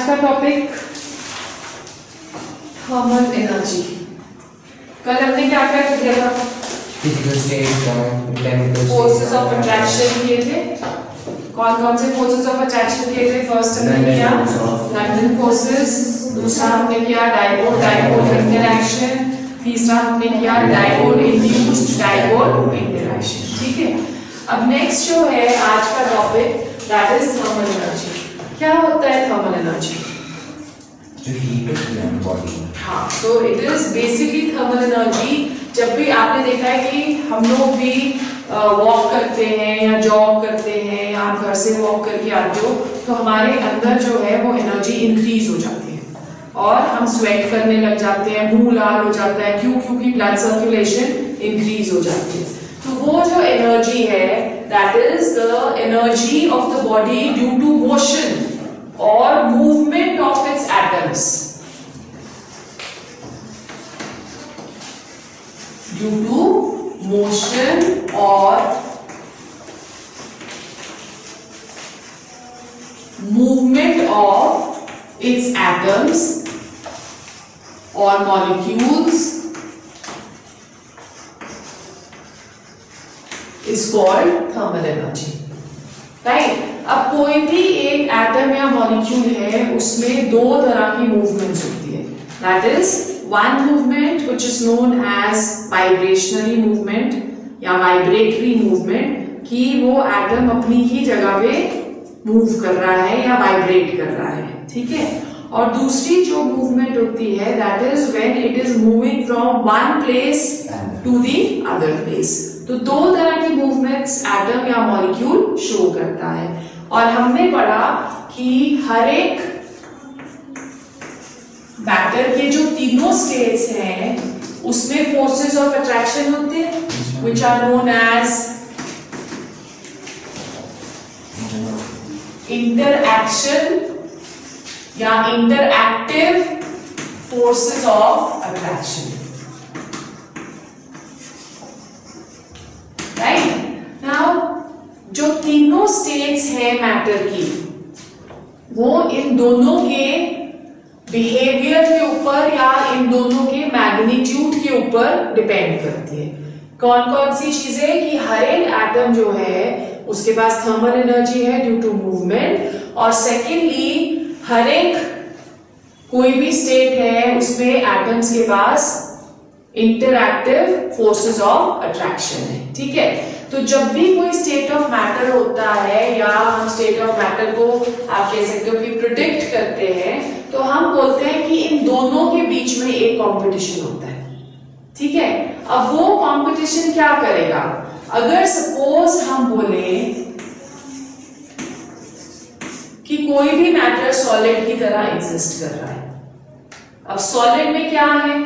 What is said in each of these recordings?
आज का topic thermal energy. कल हमने क्या क्या किया था? Physical state, forces of attraction किए थे। कौन कौन से फोर्सेस ऑफ अट्रैक्शन किए थे? फर्स्ट हमने किया लंडन फोर्सेस, दूसरा हमने किया डाइपोल डाइपोल इंटरैक्शन, तीसरा हमने किया डाइपोल इंड्यूस्ड डाइपोल इंटरैक्शन। ठीक है, अब नेक्स्ट जो है आज का topic that is thermal energy. क्या होता है थर्मल एनर्जी? जो हीट होती है बॉडी। हाँ, तो it is basically thermal energy. जब भी आपने देखा है कि हम लोग भी वॉक करते हैं या जॉग करते हैं या आप घर से वॉक करके आते हो तो हमारे अंदर जो है वो एनर्जी इंक्रीज हो जाती है और हम स्वेट करने लग जाते हैं, मुंह लाल हो जाता है। क्यों? क्योंकि ब्लड सर्कुलेशन इंक्रीज हो जाती है। तो वो जो एनर्जी है that is the energy of the body due to motion और movement of its atoms. Due to motion और movement of its atoms or molecules is called thermal energy, right? अब कोई भी एक एटम या मॉलिक्यूल है उसमें दो तरह की मूवमेंट्स होती है। That is one movement which is known as vibrationary movement या वाइब्रेटरी मूवमेंट, कि वो एटम अपनी ही जगह पे मूव कर रहा है या वाइब्रेट कर रहा है। ठीक है, और दूसरी जो मूवमेंट होती है that is when it is moving from one place to the other place. तो दो तरह की मूवमेंट्स एटम या मॉलिक्यूल शो करता है। और हमने पढ़ा कि हर एक मैटर के जो तीनों स्टेट्स हैं उसमें फोर्सेस ऑफ अट्रैक्शन होते हैं which are known as interaction या interactive forces of attraction. Right now जो तीनों स्टेट्स है मैटर की वो इन दोनों के बिहेवियर के ऊपर या इन दोनों के मैग्नीट्यूड के ऊपर डिपेंड करती है। कौन कौन सी चीजें? कि हर एक एटम जो है उसके पास थर्मल एनर्जी है ड्यू टू मूवमेंट, और सेकेंडली हर एक कोई भी स्टेट है उसमें एटम्स के पास इंटरएक्टिव फोर्सेस ऑफ अट्रैक्शन है। ठीक है, तो जब भी कोई स्टेट ऑफ मैटर होता है या हम स्टेट ऑफ मैटर को आप कह सकते हो कि प्रिडिक्ट करते हैं तो हम बोलते हैं कि इन दोनों के बीच में एक कंपटीशन होता है। ठीक है, अब वो कंपटीशन क्या करेगा? अगर सपोज हम बोले कि कोई भी मैटर सॉलिड की तरह एग्जिस्ट कर रहा है। अब सॉलिड में क्या है?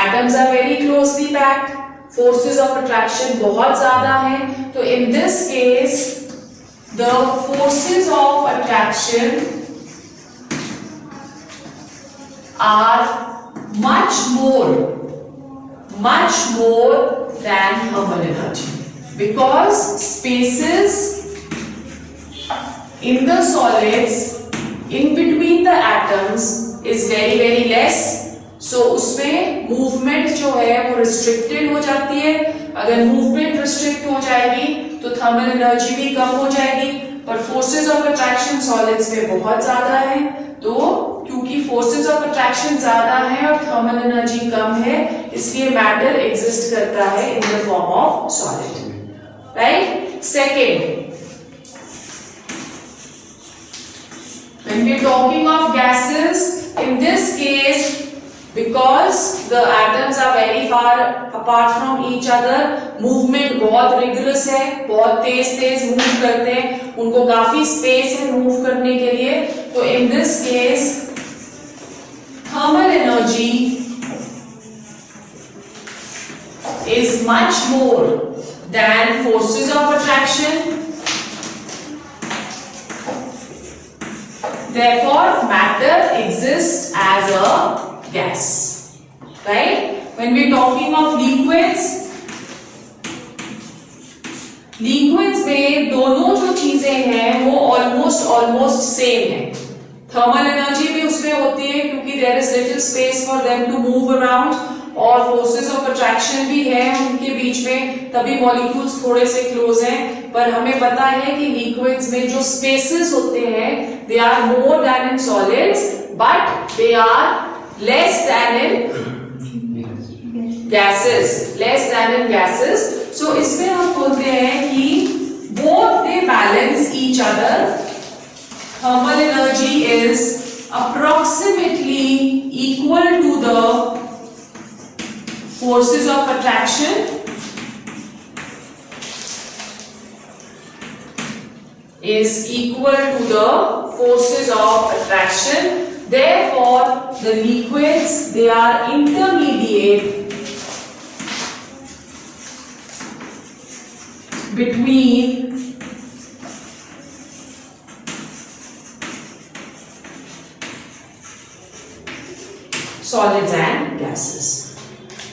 Atoms are very closely packed, forces of attraction बहुत ज्यादा है। तो in this case the forces of attraction are much more than thermal energy, because spaces in the solids in between the atoms is very less. So उसमें movement जो है वो restricted हो जाती है। अगर मूवमेंट रिस्ट्रिक्ट हो जाएगी तो थर्मल एनर्जी भी कम हो जाएगी। पर फोर्सेस ऑफ अट्रैक्शन सॉलिड्स में बहुत ज्यादा है, तो क्योंकि फोर्सेस ऑफ अट्रैक्शन ज्यादा है और थर्मल एनर्जी कम है इसलिए मैटर एग्जिस्ट करता है in the form of solid. Right, second, when we are talking of gases, in this case because the atoms are very far apart from each other, movement बहुत rigorous है, बहुत तेज move करते हैं, उनको काफी space है मूव करने के लिए। तो in this case thermal energy is much more than forces of attraction. Therefore, matter exists as a gas. Right? When we are talking of liquids, लिक्विड्स में दोनों जो चीजें हैं वो ऑलमोस्ट सेम है। थर्मल एनर्जी भी उसमें होती है क्योंकि there is little space for them to move around, और फोर्सेस ऑफ अट्रैक्शन भी है उनके बीच में, तभी मॉलिक्यूल्स थोड़े से क्लोज हैं। पर हमें पता है कि लिक्विड्स में जो स्पेसेस होते हैं they are more than in solids, but they are less than in gases, less than in gases. So इसमें हम बोलते हैं कि both they balance each other. Thermal energy is approximately equal to the forces of attraction is equal to the forces of attraction. Therefore, the liquids, they are intermediate between solids and gases,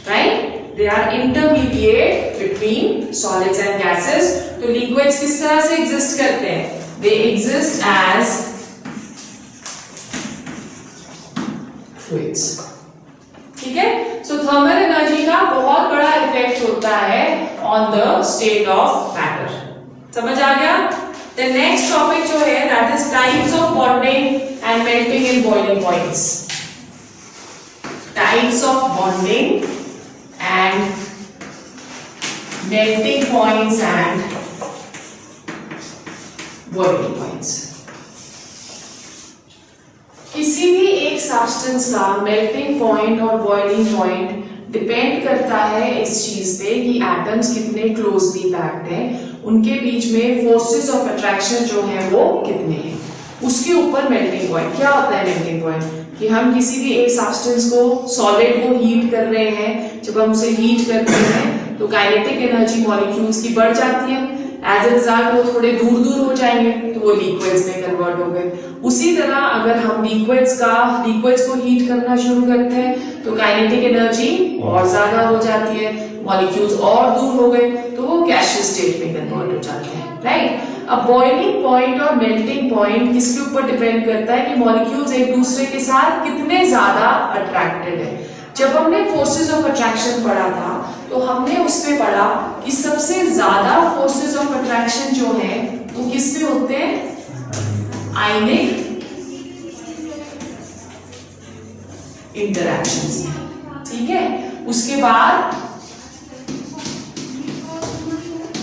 right? They are intermediate between solids and gases. तो liquids किस तरह से exist करते हैं? They exist as fluids. ठीक है? So thermal energy का बहुत बड़ा इफेक्ट होता है on the state of matter. समझ आ गया? The next topic जो है that is types of bonding and melting in boiling points. Types of bonding and melting points and boiling points. किसी भी एक सब्सटेंस का मेल्टिंग पॉइंट और बॉइलिंग पॉइंट डिपेंड करता है इस चीज पे कि एटम्स कितने क्लोजली पैक्ड हैं, उनके बीच में फोर्सेस ऑफ अट्रैक्शन जो है वो कितने हैं, उसके ऊपर मेल्टिंग पॉइंट। क्या होता है मेल्टिंग पॉइंट? कि हम किसी भी एक सब्सटेंस को, सॉलिड को हीट कर रहे हैं, जब हम उसे हीट करते हैं तो काइनेटिक एनर्जी मॉलिक्यूल्स की बढ़ जाती है, एज ए रिजल्ट वो थोड़े दूर दूर हो जाएंगे तो वो लिक्विड्स में कन्वर्ट हो गए। उसी तरह अगर हम लिक्विड्स को हीट करना शुरू करते हैं तो काइनेटिक एनर्जी और ज्यादा हो जाती है, मॉलिक्यूल्स और दूर हो गए तो वो गैसियस स्टेट में कन्वर्ट हो जाते हैं, राइट? अब बॉइलिंग पॉइंट और मेल्टिंग पॉइंट किसके ऊपर डिपेंड करता है कि मॉलिक्यूल्स एक दूसरे के साथ कितने ज्यादा अट्रैक्टेड है। जब हमने फोर्सेस ऑफ अट्रैक्शन पढ़ा था तो हमने उसमें पढ़ा कि सबसे ज्यादा फोर्सेस ऑफ अट्रैक्शन जो है वो किस पे होते हैं? आयनिक इंटरैक्शंस में, ठीक है? उसके बाद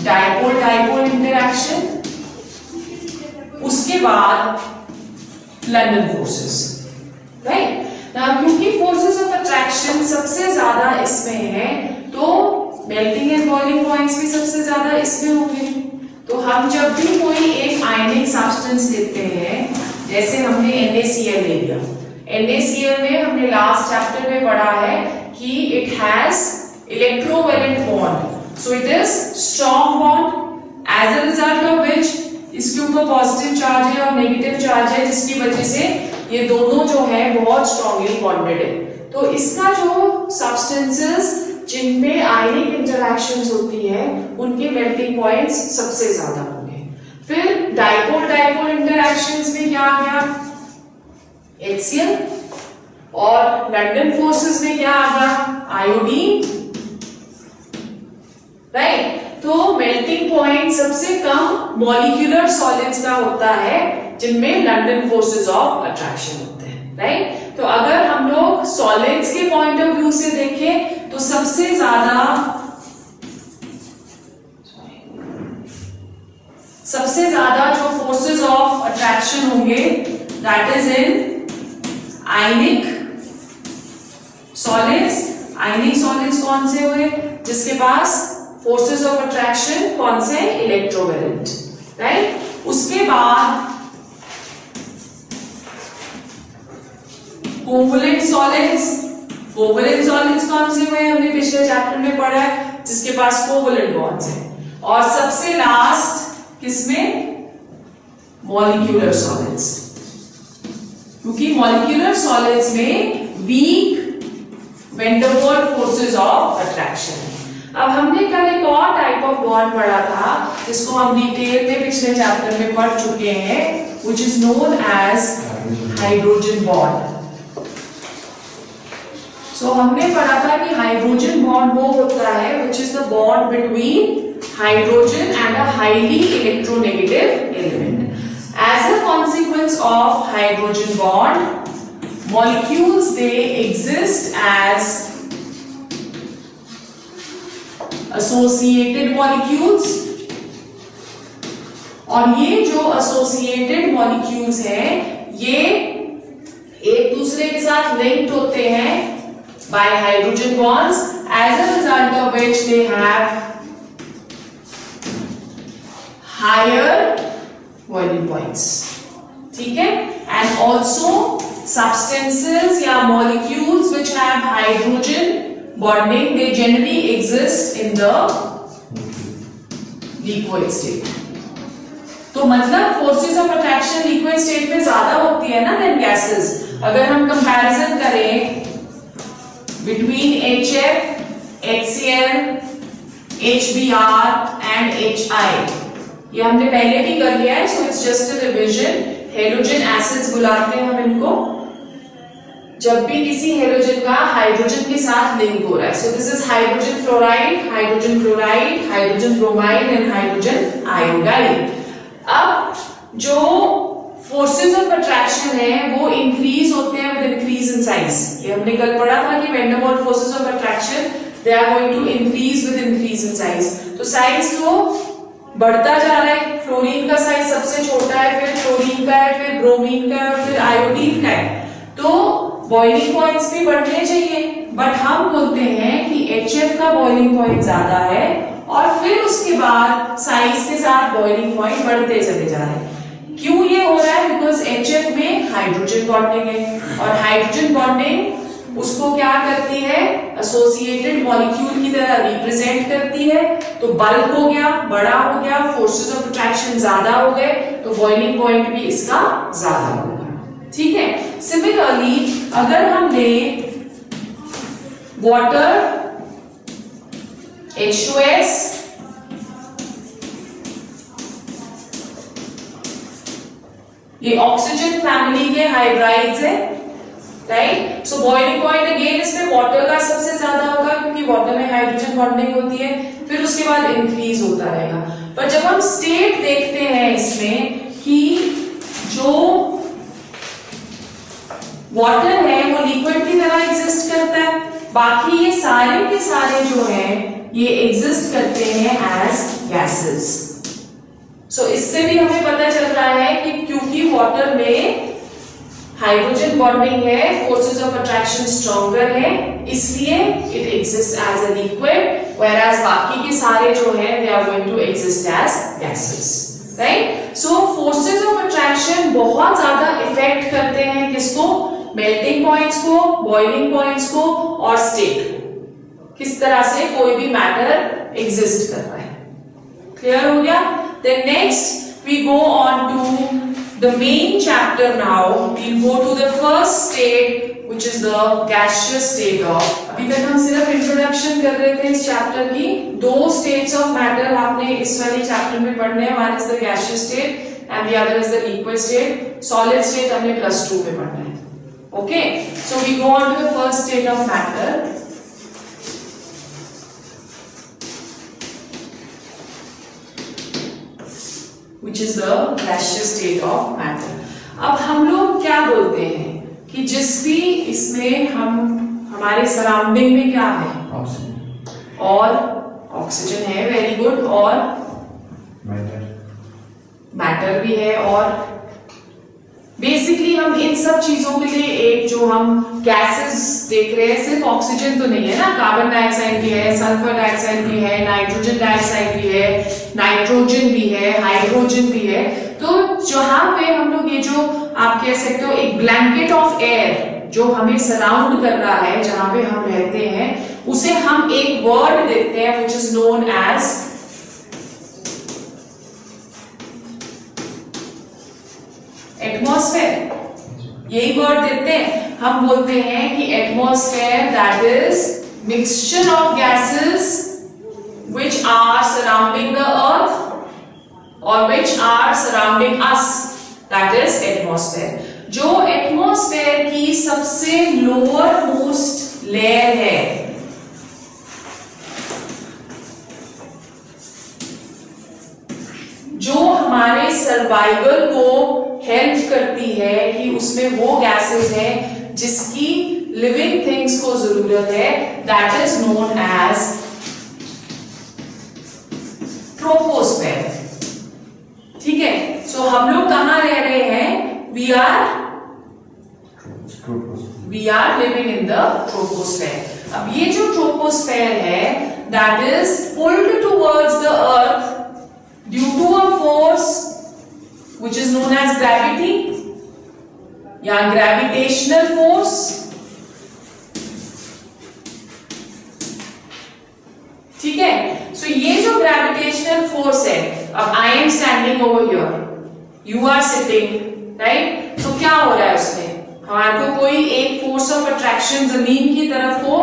डाइपोल डाइपोल इंटरैक्शन, उसके बाद लंडन फोर्सेस, राइट? क्योंकि फोर्सेस ऑफ अट्रैक्शन सबसे ज्यादा इसमें है तो मेल्टिंग एंड बॉइलिंग पॉइंट्स भी सबसे ज्यादा इसमें होंगे। तो हम जब भी कोई एक आयनिक सब्सटेंस लेते हैं, जैसे हमने NaCl ले लिया, NaCl में हमने लास्ट चैप्टर में पढ़ा है कि it has electrovalent bond, so it is strong bond, as a result of which इसके ऊपर पॉजिटिव चार्ज है और नेगेटिव चार्ज है, जिसकी वजह से ये दोनों जो है बहुत स्ट्रांगली बॉन्डेड है। तो इसका जो सब्सटेंसेस जिनमें आयनिक इंटरैक्शंस होती है उनके मेल्टिंग पॉइंट्स सबसे ज्यादा होंगे। फिर डाइपोल डाइपोल इंटरैक्शंस में क्या आ गया? HCl, और लंडन फोर्सेस में क्या आ गया? Iodine, right? तो मेल्टिंग पॉइंट सबसे कम मॉलिक्यूलर सॉलिड्स का होता है जिनमें लंडन फोर्सेस ऑफ अट्रैक्शन होते हैं, राइट? तो अगर हम लोग सॉलिड्स के पॉइंट ऑफ व्यू से देखें तो सबसे ज्यादा जो फोर्सेस ऑफ अट्रैक्शन होंगे that is in ionic solids. Ionic solids कौन से हुए? जिसके पास फोर्सेस ऑफ अट्रैक्शन कौन से? Electrovalent, right? उसके बाद कोवलेंट सॉलिड्स। कोवलेंट सॉलिड्स कौन से हुए? हमने पिछले चैप्टर में पढ़ा है, जिसके पास कोवलेंट बॉन्ड्स हैं। और सबसे लास्ट किसमें? मॉलिक्यूलर सॉलिड्स, क्योंकि मॉलिक्यूलर सॉलिड्स में weak van der Waals forces of attraction है। अब हमने कल एक और टाइप ऑफ बॉन्ड पढ़ा था जिसको हम डिटेल में पिछले चैप्टर में पढ़ चुके हैं, which is known as hydrogen bond. So हमने पढ़ा था कि हाइड्रोजन बॉन्ड वो होता है which is the bond between hydrogen and a highly electronegative element. As a consequence of hydrogen bond, molecules they exist as associated molecules, और ये जो associated molecules हैं ये एक दूसरे के साथ linked होते हैं by hydrogen bonds, as a result of which they have higher boiling points। ठीक है, and also substances या molecules which have hydrogen bonding, they generally exist in the liquid state। तो मतलब forces of attraction liquid state में ज्यादा होती है ना than gases। अगर हम comparison करें between HF, HCl, HBr and HI, ये हमने पहले भी कर लिया है, so it's just a revision। Halogen acids बुलाते हैं हम इनको जब भी किसी हेलोजन का हाइड्रोजन के साथ लिंक हो रहा है। सो this is hydrogen fluoride, hydrogen chloride, hydrogen bromide and hydrogen iodide. अब जो फोर्सेस ऑफ अट्रैक्शन है वो इंक्रीज होते हैं विद इंक्रीज इन साइज। ये हमने कल पढ़ा था कि van der Waals forces of attraction they are going to increase with increase in size. तो साइज तो बढ़ता जा रहा है। फ्लोरीन का साइज सबसे छोटा है, फिर फ्लोरीन का है, फिर ब्रोमीन का है और फिर आयोडीन का है। तो बॉइलिंग पॉइंट्स भी बढ़ने चाहिए, बट हम बोलते हैं कि HF का बॉइलिंग पॉइंट ज्यादा है और फिर उसके बाद साइज के साथ बॉइलिंग पॉइंट बढ़ते चले जा रहे हैं। क्यों ये हो रहा है? बिकॉज HF में हाइड्रोजन बॉन्डिंग है और हाइड्रोजन बॉन्डिंग उसको क्या करती है? एसोसिएटेड मॉलिक्यूल की तरह रिप्रेजेंट करती है। तो बल्क हो गया, बड़ा हो गया, फोर्सेस ऑफ अट्रैक्शन ज्यादा हो गए, तो बॉइलिंग पॉइंट भी इसका ज्यादा होगा। ठीक है, सिमिलरली अगर हम ले वाटर H2S ये ऑक्सीजन फैमिली के हाइड्राइड्स है, राइट। सो बॉइलिंग पॉइंट अगेन इसमें वाटर का सबसे ज्यादा होगा क्योंकि वाटर में हाइड्रोजन बॉन्डिंग होती है, फिर उसके बाद इंक्रीज होता रहेगा। पर जब हम स्टेट देखते हैं इसमें कि जो वाटर है वो लिक्विड की तरह एग्जिस्ट करता है, बाकी ये सारे के सारे जो है ये एग्जिस्ट करते हैं एज गैसेस। सो इससे भी हमें पता चल रहा है कि क्योंकि वाटर में हाइड्रोजन बॉन्डिंग है, फोर्सेस ऑफ अट्रैक्शन स्ट्रॉन्गर है, इसलिए it exist as a liquid, whereas बाकी के सारे जो है they are going to exist as gases, right. So forces of attraction बहुत ज्यादा इफेक्ट करते हैं किसको? मेल्टिंग पॉइंट्स को, बॉइलिंग पॉइंट्स को और स्टेट को, किस तरह से कोई भी मैटर एग्जिस्ट कर रहा है। क्लियर हो गया? Then next we go on to the main chapter now. We'll go to the first state which is the gaseous state of। अभी तक हम सिर्फ इंट्रोडक्शन कर रहे थे इस चैप्टर की। दो states of matter आपने इस वाले चैप्टर में पढ़ने हैं, one is the gaseous state and the other is the liquid state। solid state हमने +2 में पढ़ना है। Okay, so we go on to the first state of matter which is the gaseous state of matter। अब हम लोग क्या बोलते हैं कि जिस भी इसमें हम हमारे सराउंडिंग में क्या है? ऑक्सीजन और ऑक्सीजन है, वेरी गुड, और मैटर भी है। और बेसिकली हम इन सब चीजों के लिए एक जो हम गैसेस देख रहे हैं, सिर्फ ऑक्सीजन तो नहीं है ना, कार्बन डाइऑक्साइड भी है, सल्फर डाइऑक्साइड भी है, नाइट्रोजन डाइऑक्साइड भी है, नाइट्रोजन भी है, हाइड्रोजन भी है। तो जहां पे हम लोग ये जो आप कह सकते हो एक ब्लैंकेट ऑफ एयर जो हमें सराउंड कर रहा है, जहां पे हम रहते हैं, उसे हम एक वर्ड देते हैं which is known as atmosphere. यही वर्ड देते हैं, हम बोलते हैं कि atmosphere that is mixture of gases which are surrounding the earth or which are surrounding us, that is atmosphere। जो एटमॉस्फेयर की सबसे लोअर मोस्ट लेयर है, जो हमारे सर्वाइवल को हेल्प करती है कि उसमें वो गैसेस है जिसकी लिविंग थिंग्स को जरूरत है, that is known as troposphere. ठीक है, सो हम लोग कहां रह रहे हैं? We are living in the troposphere. अब ये जो ट्रोपोस्फेयर है, that is pulled towards the earth due to a force which is known as gravity या gravitational force। ठीक है, सो ये जो gravitational force है, अब I am standing over here, you are sitting, right? तो क्या हो रहा है उसमें? हमारे को कोई एक फोर्स ऑफ अट्रैक्शन जमीन की तरफ को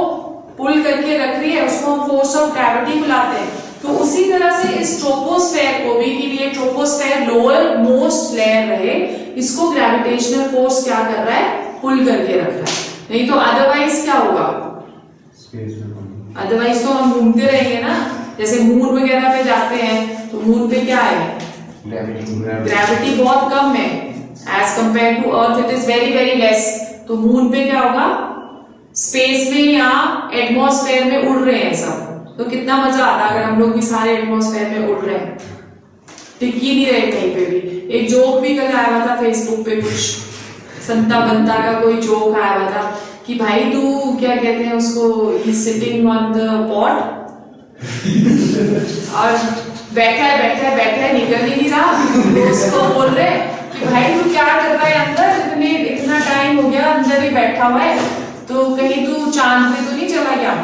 पुल करके रख रही है, उसको हम फोर्स ऑफ ग्रेविटी बुलाते हैं। तो उसी तरह से इस ट्रोपोस्फेयर को भी, कि ये ट्रोपोस्फेयर लोअर मोस्ट लेयर रहे, इसको ग्रेविटेशनल फोर्स क्या कर रहा है? पुल करके रख रहा है। नहीं तो अदरवाइज क्या होगा? अदरवाइज तो हम घूमते रहेंगे ना, जैसे मून वगैरह पे जाते हैं तो मून पे क्या है? ग्रेविटी बहुत कम है, as compare to earth it is very very less. तो मून पे क्या होगा? स्पेस में या एटमॉस्फेयर में उड़ रहे हैं सब, तो कितना मजा आता अगर हम लोग भी सारे एटमॉस्फेयर में उड़ रहे हैं, टिक ही नहीं रहे कहीं पे भी। एक जोक भी कल आया हुआ था फेसबुक पे, कुछ संता बंता का कोई जोक आया हुआ था कि भाई तू क्या कहते हैं उसको, ही सिटिंग ऑन द पॉट और बैठा है निकल ही नहीं रहा, तो उसको बोल रहे कि भाई तू क्या कर रहा है अंदर, इतना टाइम हो गया अंदर ही बैठा हुआ है, तो कहीं तू चांद पे तो नहीं चला गया?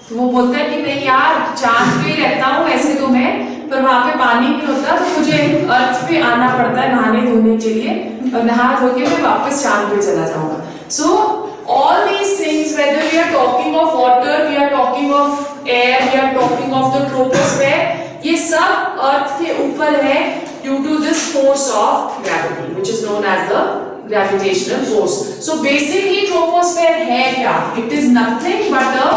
तो वो बोलता है कि नहीं यार, चांद पे ही रहता हूँ ऐसे तो मैं, पर वहां पे पानी नहीं होता, तो मुझे अर्थ पे आना पड़ता है नहाने धोने के लिए, और नहा धो के मैं वापस चांद पे चला जाऊंगा। So all these things, whether we are talking of water, we are talking of air, we are talking of the troposphere, ये सब अर्थ के ऊपर है due to this force of gravity which is known as the gravitational force. So basically troposphere है क्या? It is nothing but a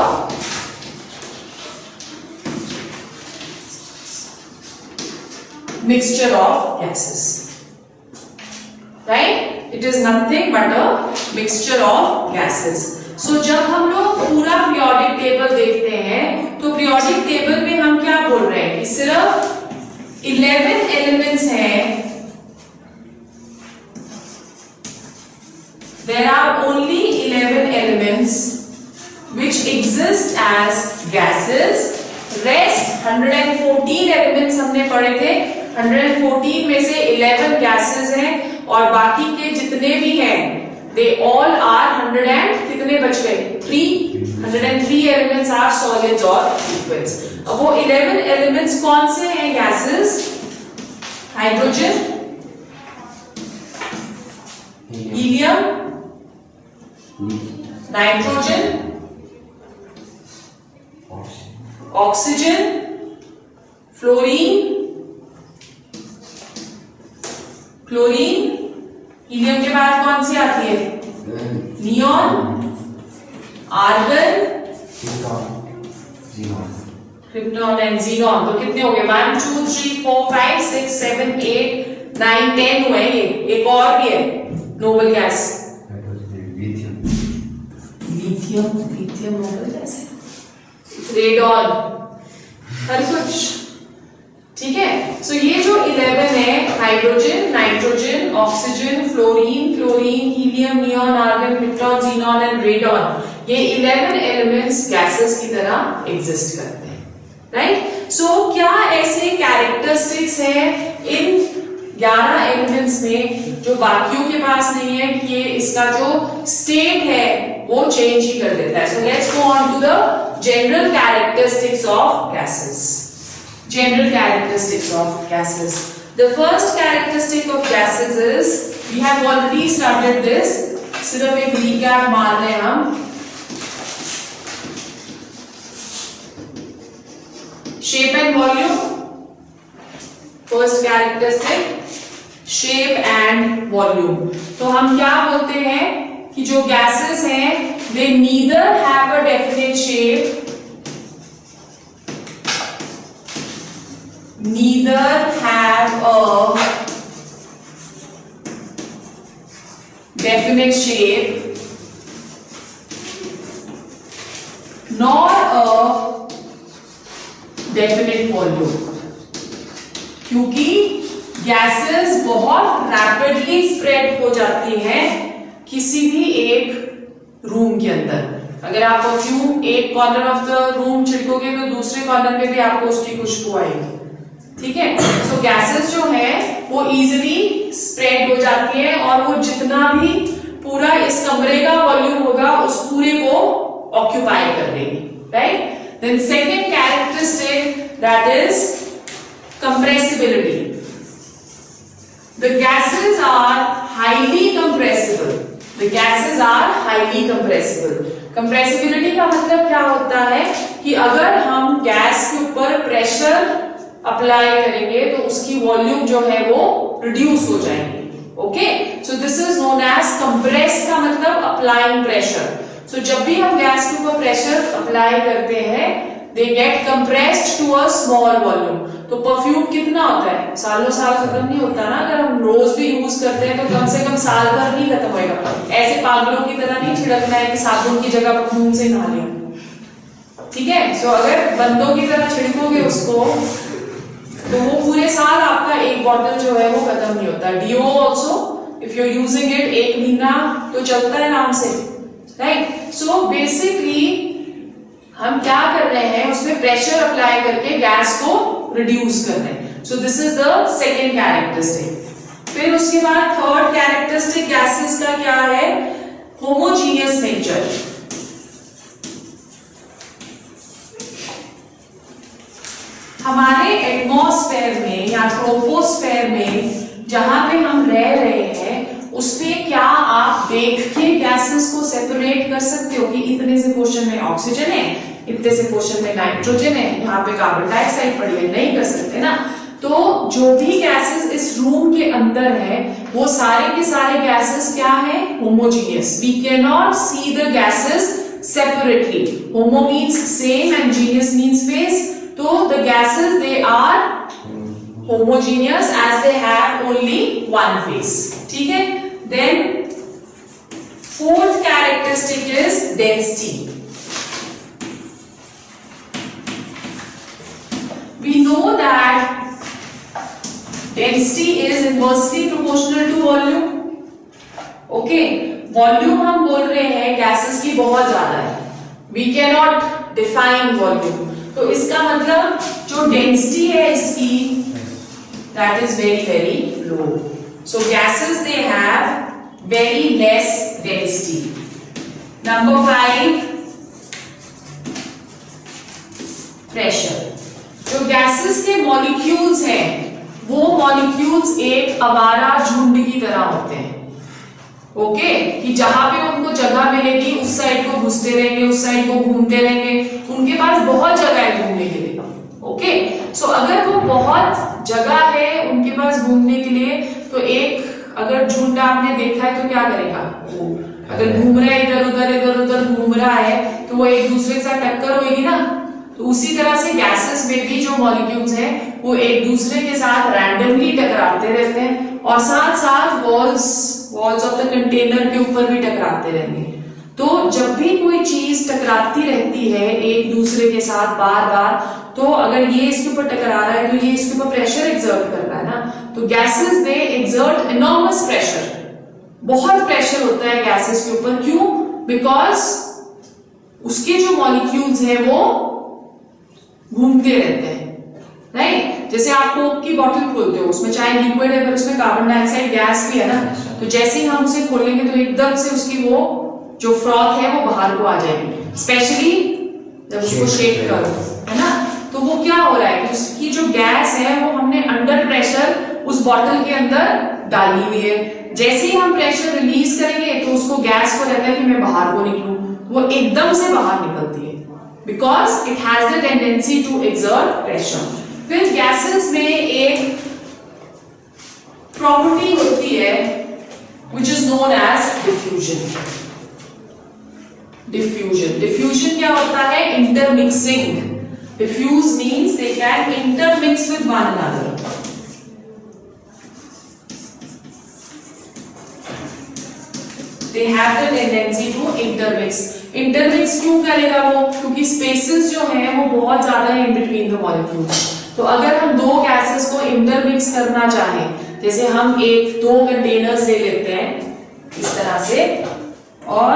mixture of gases, right? It is nothing but a mixture of gases. So जब हम लोग पूरा periodic table देखते हैं, तो periodic table में हम क्या बोल रहे हैं कि सिर्फ 11 elements हैं, there are only 11 elements which exist as gases. Rest 114 elements हमने पढ़े थे, 114 में से 11 gases हैं, और बाकी के जितने भी हैं they all are 100 and कितने बच गए? 103 elements are solids or liquids. अब वो 11 elements कौन से हैं gases? Hydrogen, helium, nitrogen, oxygen, chlorine, helium के बाद कौन सी आती है? Neon, argon, krypton and xenon. तो कितने हो गए? 1 2 3 4 5 6 7 8 9 10 हुए। ये एक और भी है noble gas, lithium noble gas है, रेडॉन, हर कुछ। ठीक है, सो ये जो 11 है, hydrogen, nitrogen, oxygen, chlorine, helium, neon, argon, krypton, xenon and radon, ये 11 एलिमेंट्स गैसेस की तरह एग्जिस्ट करते हैं, राइट? सो क्या ऐसे कैरेक्टरिस्टिक्स हैं इन 11 एलिमेंट्स में जो बाकियों के पास नहीं है, कि ये इसका जो स्टेट है वो चेंज ही कर देता है? So let's go on to the general characteristics of gases. General characteristics of gases. The first characteristic of gases is, we have already studied this, सिर्फ एक recap मार रहे हैं हम. Shape and volume. First characteristic, shape and volume. तो हम क्या बोलते हैं कि जो गैसेस हैं they neither have a definite shape, neither have a definite shape nor a definite volume, क्योंकि गैसेस बहुत रैपिडली स्प्रेड हो जाती हैं किसी भी एक रूम के अंदर। अगर आप परफ्यूम एक कॉर्नर ऑफ द रूम छिड़कोगे तो दूसरे कॉर्नर पे भी आपको उसकी खुशबू आएगी, ठीक है। सो गैसेस जो है वो इजीली स्प्रेड हो जाती है और वो जितना भी पूरा इस कमरे का वॉल्यूम होगा उस पूरे को ऑक्यूपाई कर लेगी, right. Then second characteristic that is compressibility. The gases are highly compressible, the gases are highly compressible. Compressibility का मतलब क्या होता है कि अगर हम गैस के ऊपर प्रेशर अप्लाई करेंगे तो उसकी वॉल्यूम जो है वो रिड्यूस हो जाएगी, okay. So this is known as compress का मतलब अप्लाइंग प्रेशर। सो जब भी हम गैस के ऊपर प्रेशर अप्लाई करते हैं they get compressed to a small volume. तो परफ्यूम कितना होता है, सालों साल खत्म नहीं होता ना। अगर हम रोज भी यूज करते हैं तो कम से कम साल भर नहीं खत्म होएगा। ऐसे पागलों की तरह नहीं छिड़कना है कि साबुन की जगह परफ्यूम से नहा लिया, ठीक है। सो अगर बंदों की तरह छिड़कोगे उसको तो वो पूरे साल आपका एक बॉटल जो है वो खत्म नहीं होता। Deo also if you are using it एक महीना तो चलता है आराम से, राइट। सो बेसिकली हम क्या कर रहे हैं उसमें प्रेशर अप्लाई करके गैस को रिड्यूस कर रहे हैं। सो this is the second characteristic. फिर उसके बाद थर्ड कैरेक्टरिस्टिक गैसेस का क्या है, होमोजीनियस नेचर। हमारे एटमॉस्फेयर में या ट्रोपोस्फेयर में जहां पे हम रह रहे हैं उसमें क्या आप देख के गैसेस को सेपरेट कर सकते हो कि इतने से पोर्शन में ऑक्सीजन है, इतने से पोर्शन में नाइट्रोजन है, यहाँ पे कार्बन डाइऑक्साइड पड़ी है? नहीं कर सकते ना। तो जो भी गैसेस इस रूम के अंदर है वो सारे के सारे गैसेस क्या है, homogeneous. We can not see the gases separately. Homo means same and genius means face. तो the gases they are homogeneous as they have only one phase, ठीक है। Then fourth characteristic is density. We know that density is inversely proportional to volume, okay। Volume हम बोल रहे हैं gases की बहुत ज्यादा है, we cannot define volume। तो इसका मतलब जो डेंसिटी है इसकी that is very very low. So gases they have very less density. Number 5 pressure. जो गैसेस के मॉलिक्यूल्स हैं वो मॉलिक्यूल्स एक आवारा झुंड की तरह होते हैं, ओके कि जहां पे उनको जगह मिलेगी उस साइड को घुसते रहेंगे, उस साइड को घूमते रहेंगे। उनके पास बहुत जगह है घूमने के लिए, ओके। सो अगर वो बहुत जगह है उनके पास घूमने के लिए तो एक अगर झुंड आपने देखा है तो क्या करेगा, वो अगर घूम रहा है इधर उधर घूम रहा है तो वो एक दूसरे के साथ टक्कर होगी ना। तो उसी तरह से गैसेस में भी जो मॉलिक्यूल्स हैं वो एक दूसरे के साथ रैंडमली टकराते रहते हैं और साथ साथ वॉल्स ऑफ द कंटेनर के ऊपर भी टकराते रहेंगे। तो जब भी कोई चीज टकराती रहती है एक दूसरे के साथ बार बार, तो अगर ये इसके ऊपर टकरा रहा है तो ये इसके ऊपर प्रेशर एक्सर्ट कर रहा है ना। तो गैसेस दे एक्सर्ट एनॉर्मस प्रेशर, बहुत प्रेशर होता है गैसेस के ऊपर। क्यों? बिकॉज उसके जो मॉलिक्यूल्स हैं वो घूमते रहते हैं, राइट। जैसे आप कोक की बोतल खोलते हो, उसमें चाहे लिक्विड है पर उसमें कार्बन डाइऑक्साइड गैस भी है ना। तो जैसे ही हम उसे खोलेंगे तो एकदम से उसकी वो जो फ्रॉथ है वो बाहर को आ जाएगी, स्पेशली जब उसको शेक करो, है ना। तो वो क्या हो रहा है कि उसकी जो गैस है वो हमने अंडर प्रेशर उस बॉटल के अंदर डाली हुई है। जैसे ही हम प्रेशर रिलीज करेंगे तो उसको गैस को रहता है कि मैं बाहर को निकलूं, वो एकदम से बाहर निकलती है because it has the tendency to exert pressure. फिर गैसेस में एक प्रॉपर्टी होती है which is known as diffusion. Diffusion क्या होता है? Intermixing. Diffuse means they can intermix with one another. They have the tendency to intermix. Intermix क्यों करेगा वो? क्योंकि spaces जो हैं वो बहुत ज्यादा है in between the molecules. तो अगर हम दो gases को intermix करना चाहें, जैसे हम दो कंटेनर्स ले लेते हैं इस तरह से, और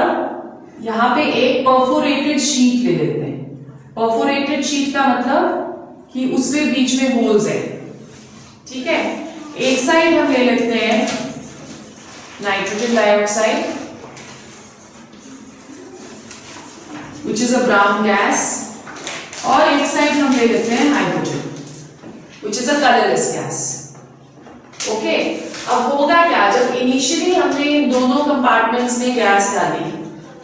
यहाँ पे एक परफोरेटेड शीट ले लेते हैं. परफोरेटेड शीट का मतलब कि उसमें बीच में होल्स है. ठीक है, एक साइड हम ले लेते हैं nitrogen dioxide which is a brown gas, और एक साइड हम ले लेते हैं hydrogen which is a colorless gas. Okay, अब होगा क्या? जब इनिशियली हमने इन दोनों कंपार्टमेंट्स में गैस डाली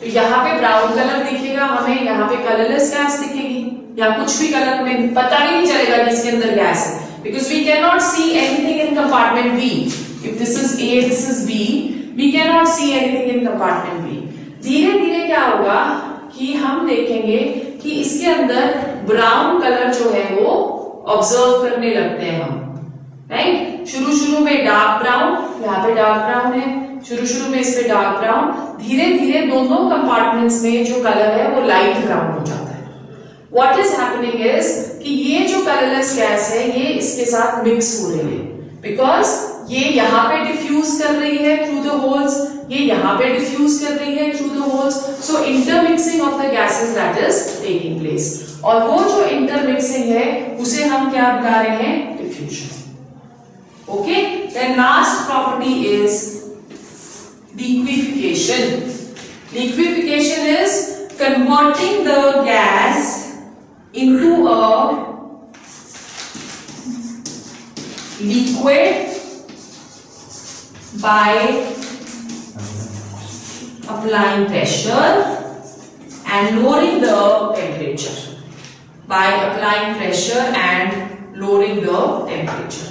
तो यहाँ पे ब्राउन कलर दिखेगा हमें, यहाँ पे कलरलेस गैस दिखेगी, या कुछ भी कलर हमें पता ही नहीं चलेगा कि इसके अंदर गैस है, because we can not see anything in compartment B. If this is A, this is B, we can not see anything in compartment B. धीरे धीरे क्या होगा कि हम देखेंगे कि इसके अंदर ब्राउन कलर जो है वो ऑब्जर्व करने लगते हैं हम. राइट, शुरू में डार्क ब्राउन, यहाँ पे डार्क ब्राउन है, शुरू में इस पे डार्क ब्राउन, धीरे धीरे दोनों कंपार्टमेंट्स में जो कलर है वो लाइट ब्राउन हो जाता है. व्हाट इज हैपनिंग इज कि ये जो कलरलेस गैस है ये इसके साथ मिक्स हो रही है, बिकॉज ये यहाँ पे डिफ्यूज कर रही है थ्रू द होल्स, ये यहाँ पे डिफ्यूज कर रही है through the holes. So intermixing of the gases that is taking place, और वो जो इंटरमिक्सिंग है उसे हम क्या बता रहे हैं? Diffusion. Okay, then last property is liquefaction. Liquefaction is converting the gas into a liquid by applying pressure and lowering the temperature. By applying pressure and lowering the temperature.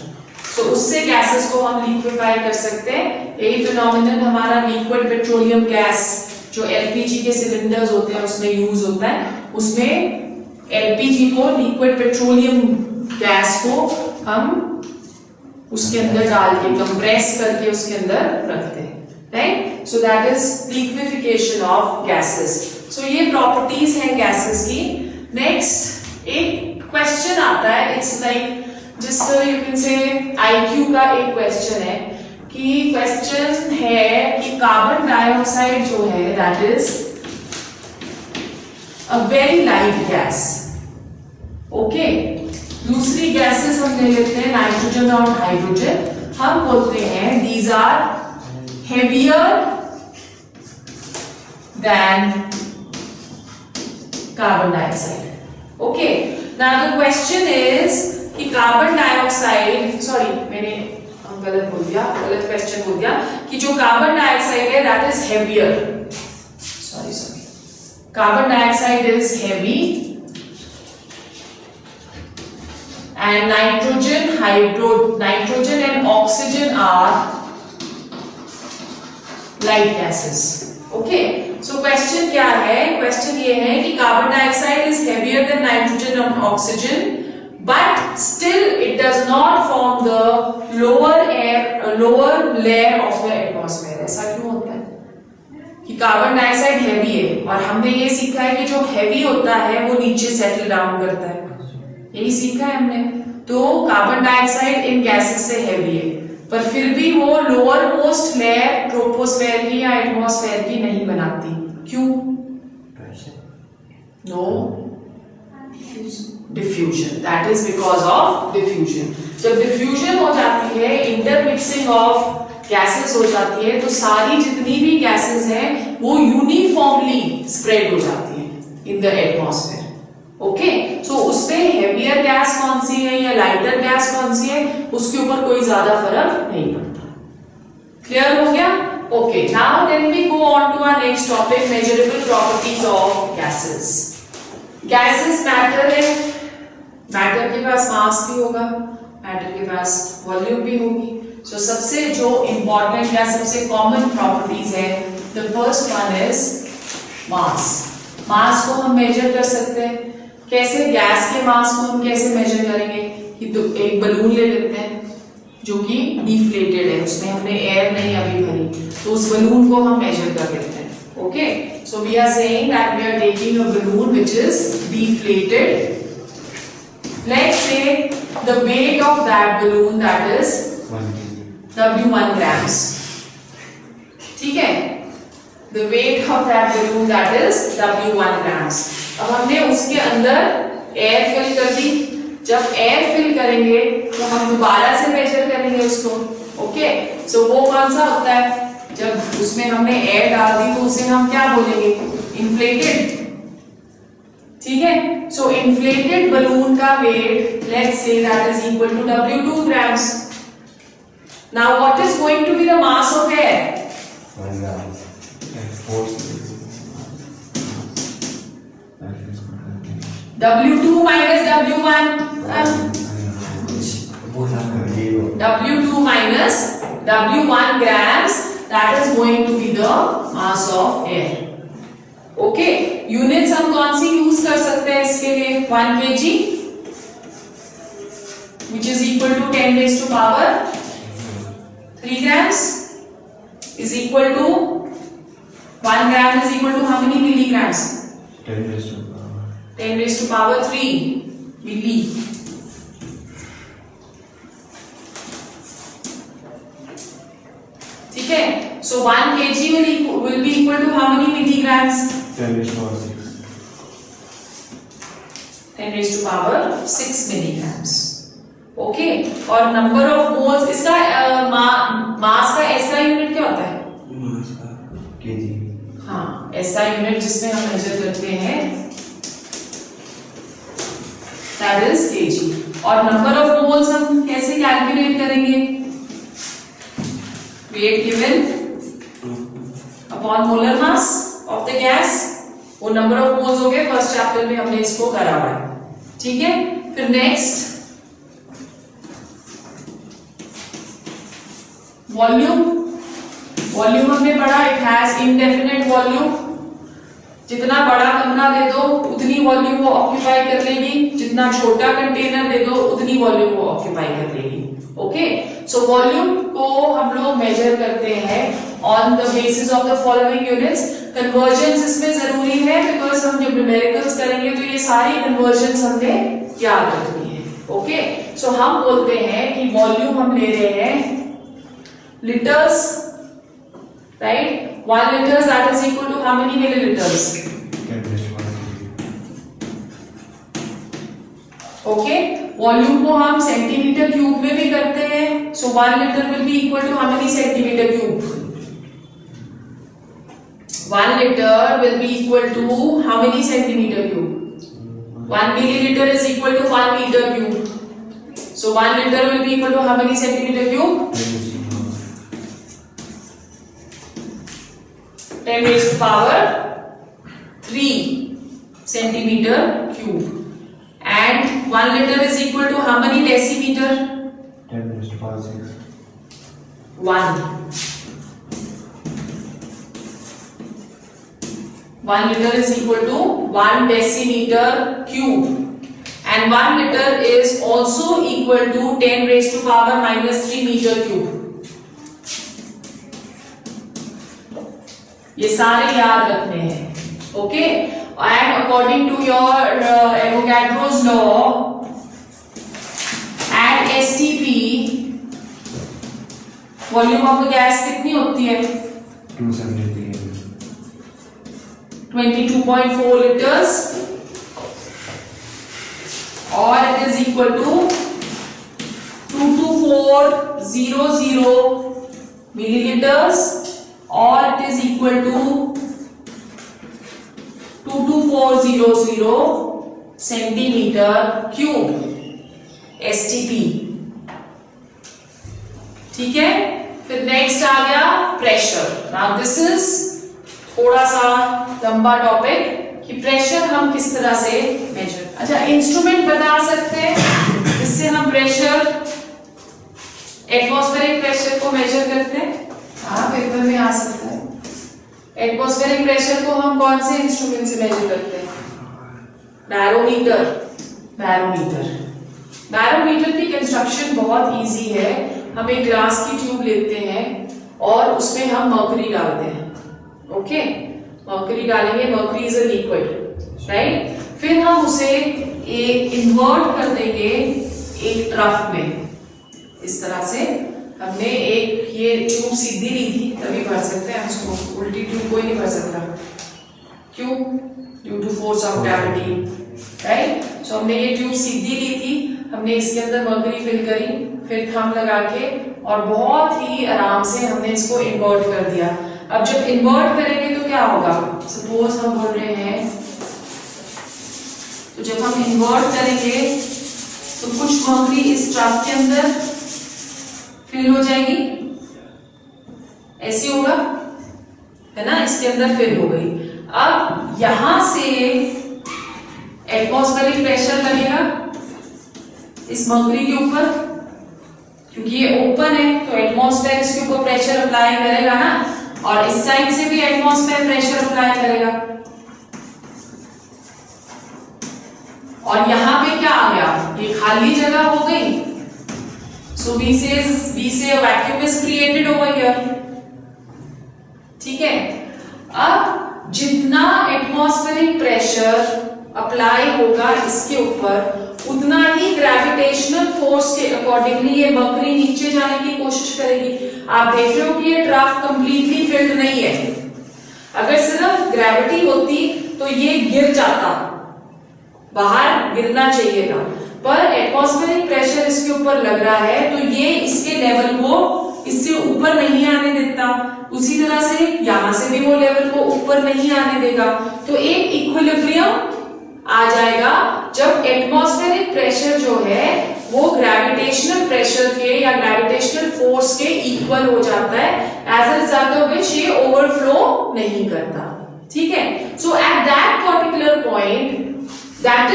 तो उससे गैसेस को हम लिक्विफाई कर सकते हैं. यही phenomenon हमारा liquid petroleum gas जो एलपीजी के सिलेंडर्स होते हैं उसमें यूज होता है. उसमें एलपीजी को, लिक्विड पेट्रोलियम गैस को हम उसके अंदर डाल के कंप्रेस करके उसके अंदर रखते हैं. Right, so that is liquefaction of gases. So ये प्रॉपर्टीज हैं गैसेस की. नेक्स्ट एक क्वेश्चन आता है, इट्स लाइक जिससे यू कैन से आईक्यू का एक क्वेश्चन है, कि क्वेश्चन है कि कार्बन डाइऑक्साइड जो है that is a very light gas. Okay, दूसरी गैसेस हम ले लेते हैं नाइट्रोजन और हाइड्रोजन. हम बोलते हैं these are heavier than carbon dioxide. Okay, now the question is कि कार्बन डाइऑक्साइड, सॉरी मैंने गलत बोल दिया, गलत क्वेश्चन बोल दिया, कि जो कार्बन डाइऑक्साइड है that is heavier. Sorry, carbon dioxide is heavy and nitrogen and oxygen are light gases. Okay, so question क्या है? क्वेश्चन ये है कि carbon dioxide is heavier than nitrogen and oxygen, but still it does not form the lower layer of the atmosphere. ऐसा क्यों होता है कि कार्बन डाइऑक्साइड हैवी है और हमने ये सीखा है कि जो हैवी होता है वो नीचे सेटल डाउन करता है, यही सीखा है हमने. तो कार्बन डाइऑक्साइड इन गैसेस से हैवी है, पर फिर भी वो लोअर मोस्ट लेयर ट्रोपोस्फेयर की या एटमॉस्फेयर की नहीं बनाती. क्यों? No, diffusion. That is because of diffusion. जब डिफ्यूजन हो जाती है, इंटरमिक्सिंग ऑफ गैसेस हो जाती है, तो सारी जितनी भी गैसेस हैं वो यूनिफॉर्मली स्प्रेड हो जाती है इन द एटमॉस्फेयर. ओके, सो उसमें हेवियर गैस कौन सी है या लाइटर गैस कौन सी है उसके ऊपर कोई ज्यादा फर्क नहीं पड़ता. क्लियर हो गया? Okay, now then we go on to our next topic, measurable properties of gases. Gases matter है, मैटर के पास मास भी होगा, मैटर के पास वॉल्यूम भी होगी. सो सबसे जो इंपॉर्टेंट या सबसे कॉमन प्रॉपर्टीज है, the first one is mass. Mass को हम मेजर कर सकते हैं। कैसे? गैस के मास को हम कैसे मेजर करेंगे कि तो एक बलून ले लेते हैं जो कि डिफ्लेटेड है, उसमें हमने एयर नहीं अभी भरी, तो उस बलून को हम मेजर कर लेते हैं। Okay, so we are saying that we are taking a balloon which is deflated. Let's say the weight of that balloon that is W1 grams। ठीक है, the weight of that balloon that is W1 grams। अब हमने उसके अंदर air fill कर दी। जब air fill करेंगे तो हम दोबारा से मेजर करेंगे उसको। ओके, सो वो कौन सा होता है? जब उसमें हमने एयर डाल दी तो उसे हम क्या बोलेंगे? इन्फ्लेटेड। ठीक है, सो इन्फ्लेटेड बलून का weight let's say that is equal to W2 grams। Now what is going to be the mass of air? 1 gram. W2 minus W1. W2 minus W1 grams, that is going to be the mass of air. Okay, units हम कौन सी use कर सकते हैं इसके लिए? 1 kg, which is equal to 10 raised to power 3 grams is equal to 1 gram is equal to how many milligrams? 10 raised to power. 10 raised to power 3 milli. ठीक है, so 1 kg will be equal to how many milligrams? 10 raised to power 6. 10 raised to power 6 milligrams. Okay, और number of moles, इसका मास का ऐसा unit क्या होता है? मास का केजी। हाँ, ऐसा यूनिट जिसमें हम मेजर करते हैं दैट इज केजी। और नंबर ऑफ मोल्स हम कैसे कैलकुलेट करेंगे? Wait given upon molar mass of the gas. वो नंबर ऑफ मोल्स हो गए, फर्स्ट चैप्टर में हमने इसको करा हुआ है। ठीक है, फिर नेक्स्ट वॉल्यूम। वॉल्यूम हमने पढ़ा, इट हैज इंडेफिनिट वॉल्यूम। जितना बड़ा कमरा दे दो उतनी वॉल्यूम वो ऑक्यूपाई कर लेगी, जितना छोटा कंटेनर दे दो उतनी वॉल्यूम वो ऑक्यूपाई कर लेगी। ओके, सो वॉल्यूम को हम लोग मेजर करते हैं on the basis of the following units. Convergence इसमें जरूरी है बिकॉज हम जब न्यूमेरिकल्स करेंगे तो ये सारी कन्वर्जेंस हमने याद रखनी है। ओके, सो हम बोलते हैं कि वॉल्यूम हम ले रहे हैं liters, right? 1 liters that is equal to how many milliliters? 10 raised to power. Okay, volume को हम सेंटीमीटर क्यूब में भी करते हैं, so 1 liter will be equal to how many centimeter cube? 1 liter will be equal to how many centimeter cube? 1 milliliter is equal to 1 meter cube, so 1 liter will be equal to how many centimeter cube? 10 raised to power 3 centimeter cube, and 1 liter is equal to how many decimeter? 10 raised to power 6. 1. 1 liter is equal to 1 decimeter cube, and 1 liter is also equal to 10 raised to power minus 3 meter cube. ये सारे याद रखने हैं। Okay, and according to your Avogadro's law at STP volume of the gas कितनी होती है? 22.4 liters, और it is equal to 22400 milliliters, or it is equal to 22400 centimeter cube STP। ठीक है, फिर नेक्स्ट आ गया प्रेशर। नाउ दिस इज थोड़ा सा लंबा टॉपिक कि प्रेशर हम किस तरह से मेजर। अच्छा, इंस्ट्रूमेंट बता सकते हैं जिससे हम प्रेशर एटमॉस्फेरिक प्रेशर को मेजर करते हैं, हाँ पेपर में आ सकता है। एटमॉस्फेरिक प्रेशर को हम कौन से इंस्ट्रूमेंट से मेजर करते हैं? बैरोमीटर। बैरोमीटर की कंस्ट्रक्शन बहुत इजी है। हम एक ग्लास की ट्यूब लेते हैं और उसमें हम मर्करी डालते हैं, ओके, मर्करी डालेंगे, mercury is a liquid, right. फिर हम उसे एक इन्वर्ट कर देंगे एक ट्रफ में, इस तरह से। हमने एक ये ट्यूब सीधी ली थी, तभी भर सकते हैं उसको, उल्टी ट्यूब कोई नहीं भर सकता, क्यों? Due to force of gravity, right. So हमने ये ट्यूब सीधी ली थी, हमने इसके अंदर मर्करी फिल करी, फिर थंब लगा के और बहुत ही आराम से हमने इसको इन्वर्ट कर दिया। अब जब इन्वर्ट करेंगे तो क्या होगा? सपोज हम बोल रहे हैं, तो जब हम इन्वर्ट करेंगे तो कुछ मर्करी इस ट्रफ के अंदर फिल हो जाएगी, ऐसी होगा, है ना, इसके अंदर फिल हो गई। अब यहां से एटमॉस्फेरिक प्रेशर लगेगा इस मर्करी के ऊपर, क्योंकि ये ओपन है तो एटमॉस्फेयर इसके ऊपर प्रेशर अप्लाई करेगा ना, और इस साइड से भी एटमॉस्फेयर प्रेशर अप्लाई करेगा। और यहां पे क्या आ गया? ये खाली जगह हो गई, सो we say a vacuum is created over here, ठीक है। अब जितना एटमॉस्फेरिक प्रेशर अप्लाई होगा इसके ऊपर, उतना ही ग्रेविटेशनल फोर्स के अकॉर्डिंगली ये मर्करी नीचे जाने की कोशिश करेगी। आप देख रहे हो कि ये ट्रफ कंप्लीटली फिल्ड नहीं है। अगर सिर्फ ग्रेविटी होती तो ये गिर जाता, बाहर गिरना चाहिए था, पर एटमॉस्फेरिक प्रेशर इसके ऊपर लग रहा है तो ये इसके लेवल को इससे ऊपर नहीं आने देता, उसी तरह से यहां से भी वो लेवल को ऊपर नहीं आने देगा। तो एक इक्विलिब्रियम आ जाएगा जब एटमॉस्फेरिक प्रेशर जो है वो ग्रेविटेशनल प्रेशर के या ग्रेविटेशनल फोर्स के इक्वल हो जाता है, as a result of which ये ओवरफ्लो नहीं करता, ठीक है। So at that particular point, that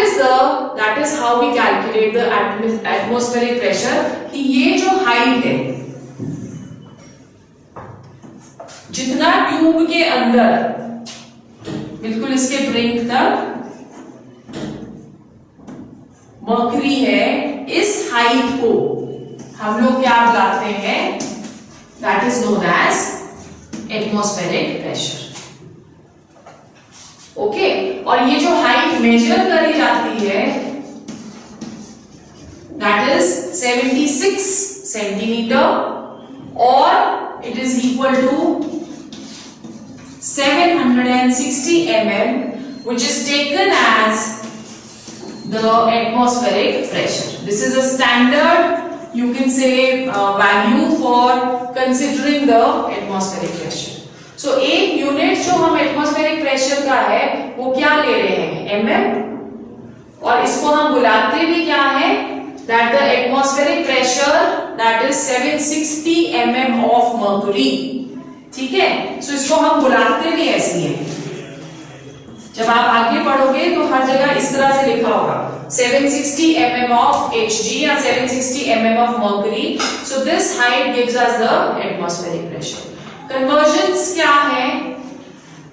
is how we calculate the atmospheric pressure, कि ये जो हाइट है, जितना ट्यूब के अंदर बिल्कुल इसके ब्रिंक तक मर्करी है, इस हाइट को हम लोग क्या बुलाते हैं? That is known as atmospheric pressure, okay. और ये जो हाइट मेजर करी जाती है दैट इज 76 सेंटीमीटर, और it is equal to 760 mm, which is taken as the atmospheric pressure. This is a standard, you can say, value for considering the atmospheric pressure. So एक unit जो हम atmospheric pressure का है वो क्या ले रहे हैं? mm, और इसको हम बुलाते भी क्या है? That the atmospheric pressure that is 760 mm of mercury, ठीक है। सो इसको हम बुलाते भी ऐसे हैं, जब आप आगे पढ़ोगे तो हर जगह इस तरह से लिखा होगा 760 mm of Hg या 760 mm of mercury. So this height gives us the atmospheric pressure. Convergence क्या है?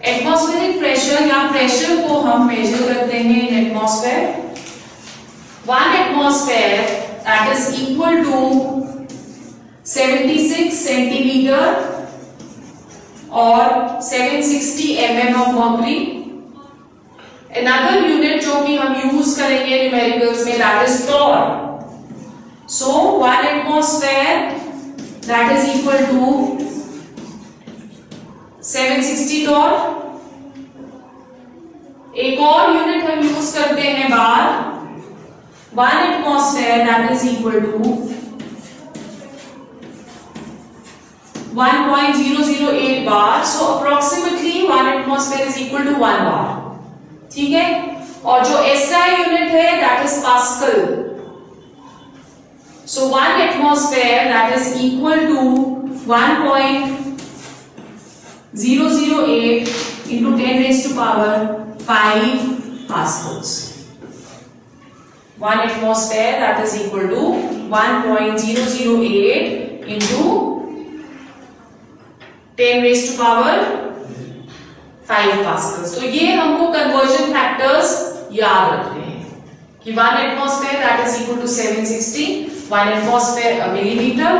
एटमॉस्फेरिक प्रेशर या प्रेशर को हम मेजर करते हैं in atmosphere. 1 atmosphere that is equal to 76 centimeter और 760 mm of mercury. Another unit जो कि हम यूज करेंगे न्यूमेरिकल्स में, that is torr. So 1 atmosphere that is equal to 760 torr. एक और यूनिट हम यूज करते हैं bar, 1 atmosphere that is equal to 1.008 bar. So approximately 1 atmosphere is equal to 1 bar, ठीक है। और जो SI यूनिट है that is pascal. So 1 atmosphere that is equal to 1.008 into 10 raised to power 5 pascals. 1 atmosphere that is equal to 1.008 into 10 raised to power 5 pascals. तो ये हमको conversion factors याद रखने हैं कि 1 atmosphere that is equal to 760, 1 atmosphere millimeter,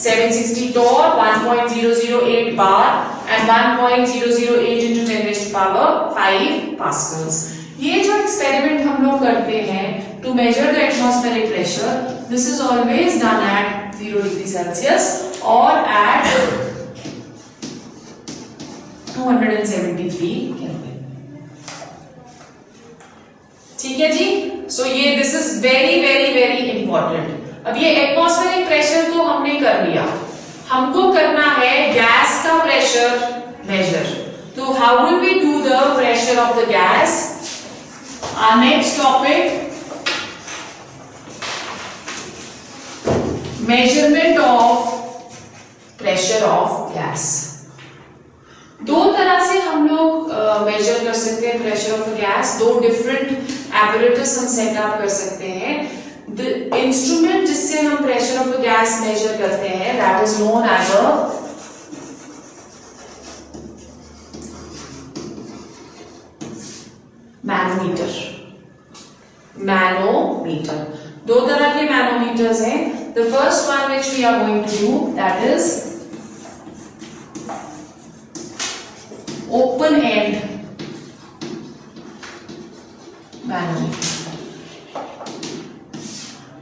760 torr, 1.008 bar and 1.008 into 10 raised to power 5 pascals। ये जो experiment हम लोग करते हैं to measure the atmospheric pressure, this is always done at 0 degree Celsius और एट 273 केल्विन। ठीक है जी। सो ये this is very very very important. अब ये एटमॉस्फेरिक प्रेशर तो हमने कर लिया, हमको करना है गैस का प्रेशर मेजर। तो how will we do the pressure of the gas? Our next topic, measurement of pressure of gas। दो तरह से हम लोग मेजर कर सकते हैं प्रेशर ऑफ गैस, दो डिफरेंट एपरेटस हम सेटअप कर सकते हैं। द इंस्ट्रूमेंट जिससे हम प्रेशर ऑफ गैस मेजर करते हैं that is known as a manometer. Manometer, दो तरह के मैनोमीटर्स हैं। The first one which we are going to do that is open end manometer.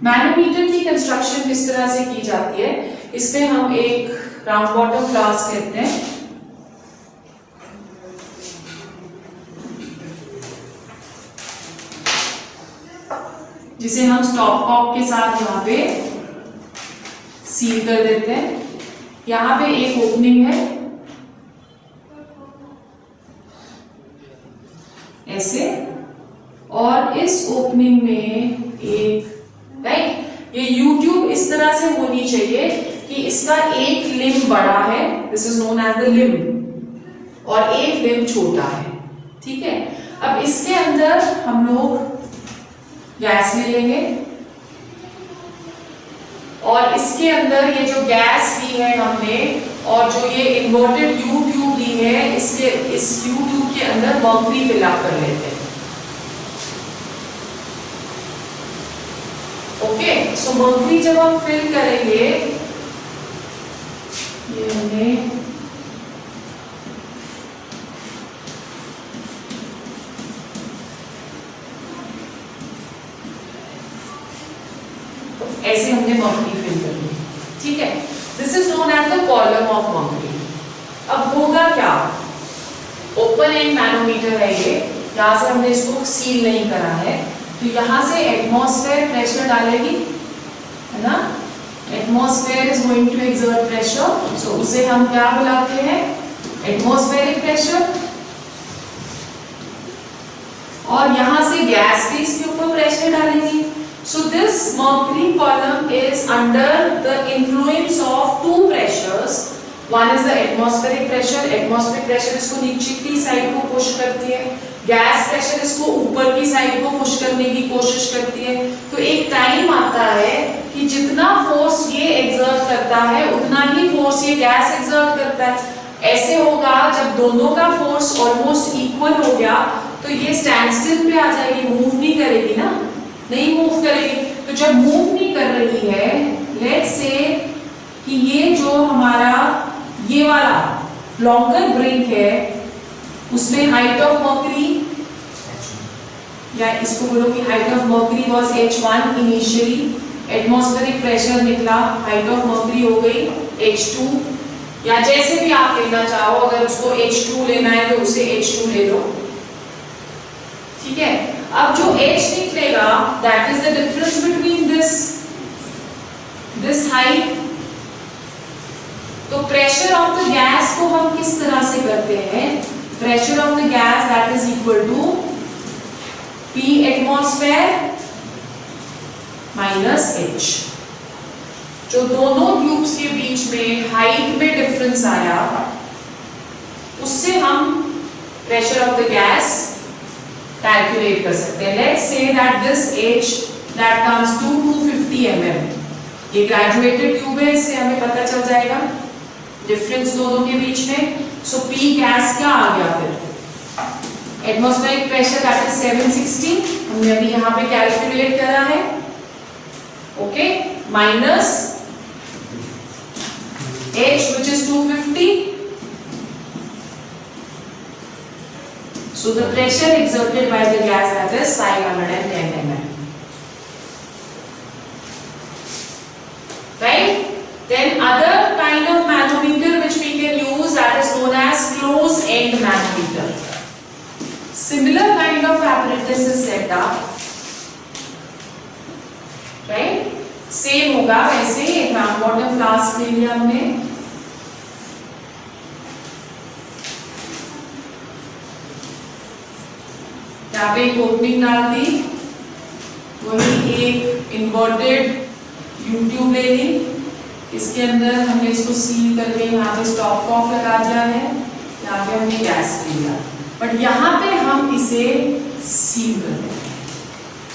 Manometer की कंस्ट्रक्शन किस तरह से की जाती है, इसमें हम एक राउंड बॉटम फ्लास्क लेते हैं, जिसे हम स्टॉप कॉक के साथ यहाँ पे सील कर देते हैं। यहाँ पे एक ओपनिंग है ऐसे, और इस ओपनिंग में एक राइट, ये U-ट्यूब इस तरह से होनी चाहिए कि इसका एक लिम्ब बड़ा है, this is known as the limb, और एक लिम्ब छोटा है। ठीक है। अब इसके अंदर हम लोग गैस ले लेंगे और इसके अंदर ये जो गैस दी है हमने और जो ये इन्वर्टेड U-ट्यूब दी है, इसके इस U-ट्यूब के अंदर मर्क्यूरी फिलअप कर लेते हैं। ओके, सो मर्क्यूरी जब हम फिल करेंगे, ये हमने ऐसे हमने मर्क्यूरी फिल कर ली। ठीक है, this is known as the column of mercury. अब होगा क्या, ओपन एंड मैनोमीटर है ये, यहां से हमने इसको सील नहीं करा है, तो यहां से एटमॉस्फेयर प्रेशर डालेगी, है ना। Atmosphere is going to exert pressure, so उसे हम क्या बुलाते हैं, एटमॉस्फेरिक प्रेशर। और यहां से गैस भी इसके ऊपर प्रेशर डालेगी। So this mercury column is under the influence of two pressures. One is the atmospheric pressure. Atmospheric pressure इसको नीचे की साइड को पुश करती है, गैस प्रेशर इसको ऊपर की साइड को पुश करने की कोशिश करती है। तो एक टाइम आता है कि जितना फोर्स ये एक्सर्ट करता है उतना ही फोर्स ये गैस एक्सर्ट करता है। ऐसे होगा जब दोनों का फोर्स ऑलमोस्ट इक्वल हो गया तो ये स्टैंड स्टिल पे आ जाएगी, मूव नहीं करेगी ना, नहीं मूव करेगी। तो जब मूव नहीं कर रही है, लेट्स से कि ये जो हमारा ये वाला लॉन्गर ब्रिक है उसमें हाइट ऑफ मर्क्यूरी, या इसको बोलो कि height of mercury was h1 initially, atmospheric pressure निकला, हाइट ऑफ मर्क्यूरी हो गई h2, या जैसे भी आप लेना चाहो, अगर उसको h2 लेना है तो उसे h2 ले लो। ठीक है। अब जो h निकलेगा that is the difference between this height. तो प्रेशर ऑफ द गैस को हम किस तरह से करते हैं, pressure of the gas that is equal to P atmosphere minus h। जो दोनों ट्यूब्स के बीच में हाइट में डिफरेंस आया उससे हम pressure of the gas calculate कर सकते हैं। Let's say that this h that comes to 250 mm, ये ग्रेजुएटेड ट्यूब है, इससे हमें पता चल जाएगा डिफरेंस दोनों के बीच में। सो पी गैस क्या आ गया फिर, एटमॉस्फेरिक प्रेशर दैट इज 760, हमने अभी यहाँ पे कैलकुलेट करा है, okay, minus H which is 250. So the pressure exerted by the gas that is 510 mm. Right? Then other kind of manometer which we can use, that is known as close end manometer. Similar kind of apparatus is set up. Right? Same होगा वैसे, water flask ले लिया हमने, यहाँ पे एक opening डाल दी, वही एक इन्वर्टेड ट्यूब ले ली, इसके अंदर हमने इसको सील करके यहाँ पे स्टॉप कॉक लगा दिया है, यहाँ पे हमने गैस लिया, बट यहाँ पे हम इसे सील कर देंगे।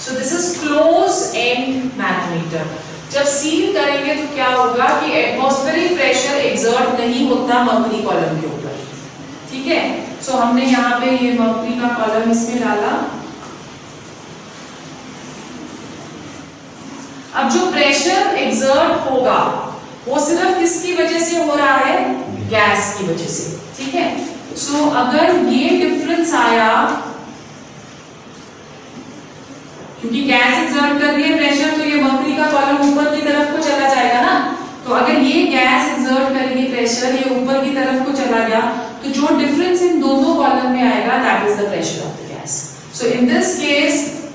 सो this is close and manometer. जब सील करेंगे तो क्या होगा कि एटमॉस्फेरिक प्रेशर एक्सर्ट नहीं होता मर्करी कॉलम के ऊपर, ठीक है। सो हमने यहाँ पे ये मर्करी का कॉलम इसमें डाला। अब जो प्रेशर एक्सर्ट होगा वो सिर्फ किसकी वजह से हो रहा है, गैस की वजह से, ठीक है। सो अगर ये डिफरेंस आया, क्योंकि गैस एक्सर्ट कर रही है प्रेशर, तो ये मर्करी का कॉलम ऊपर की तरफ को चला जाएगा ना, तो अगर ये गैस एक्सर्ट करेगी प्रेशर, ये ऊपर की तरफ को चला गया, तो जो डिफरेंस इन दोनों कॉलम में आएगा that is the pressure of the gas. So in this case